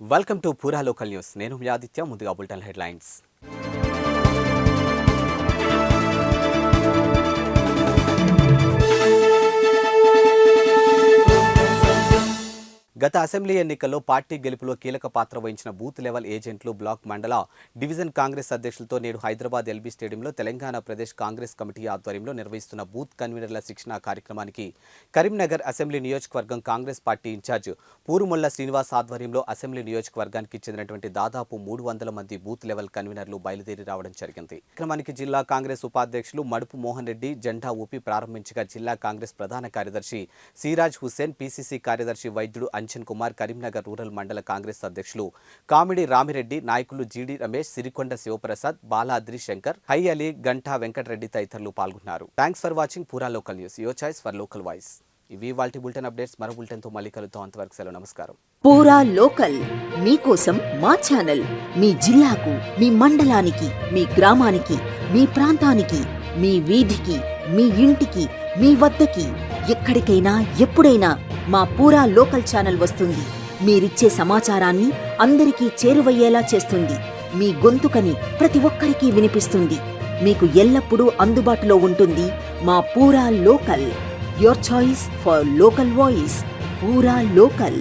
Welcome to పూరా local news. నేను మీ ఆదిత్య. ముందుగా బులెటిన్ హెడ్లైన్స్. గత అసెంబ్లీ ఎన్నికల్లో పార్టీ గెలుపులో కీలక పాత్ర వహించిన బూత్ లెవెల్ ఏజెంట్లు, బ్లాక్ మండల డివిజన్ కాంగ్రెస్ అధ్యక్షులతో నేడు హైదరాబాద్ ఎల్బీ స్టేడియంలో తెలంగాణ ప్రదేశ్ కాంగ్రెస్ కమిటీ ఆధ్వర్యంలో నిర్వహిస్తున్న బూత్ కన్వీనర్ల శిక్షణ కార్యక్రమానికి కరీంనగర్ అసెంబ్లీ నియోజకవర్గం కాంగ్రెస్ పార్టీ ఇన్ఛార్జ్ పూరుమొల్ల శ్రీనివాస్ ఆధ్వర్యంలో అసెంబ్లీ నియోజకవర్గానికి చెందినటువంటి దాదాపు 300 మంది బూత్ లెవెల్ కన్వీనర్లు బయలుదేరి రావడం జరిగింది. కార్యక్రమానికి జిల్లా కాంగ్రెస్ ఉపాధ్యక్షులు మడుపు మోహన్ రెడ్డి జెండా ఊపి ప్రారంభించగా జిల్లా కాంగ్రెస్ ప్రధాన కార్యదర్శి సిరాజ్ హుస్సేన్, పిసిసి కార్యదర్శి వైద్యుడు అంజన్ కుమార్, కరీంనగర్ రూరల్ మండల కాంగ్రెస్ అధ్యక్షులు కామిడి రామిరెడ్డి, నాయకులు జీడి రమేష్, సిరికొండ శివప్రసాద్, బాలాద్రి శంకర్, హై అలీ, గంటా వెంకటరెడ్డి తదితరులు పాల్గొన్నారు. థ్యాంక్స్ ఫర్ వాచింగ్ పూరా local news, your choice for local voice. ఇవి వాల్టి బులెటిన్ అప్డేట్స్. మరో బులెటిన్ తో మళ్ళీ కలుద్దాం. అంతవరకు సెలవు, నమస్కారం. పూరా లోకల్ మీకోసం మా ఛానల్. మీ జిల్లాకు, మీ మండలానికి, మీ గ్రామానికి, మీ ప్రాంతానికి, మీ వీధికి, మీ ఇంటికి, మీ వద్దకి, ఎక్కడికైనా ఎప్పుడైనా మా పూరా లోకల్ ఛానల్ వస్తుంది. మీరిచ్చే సమాచారాన్ని అందరికీ చేరువయ్యేలా చేస్తుంది. మీ గొంతుకని ప్రతి ఒక్కరికి వినిపిస్తుంది. మీకు ఎల్లప్పుడూ అందుబాటులో ఉంటుంది మా పూరా local. Your choice for local voice. పూరా లోకల్.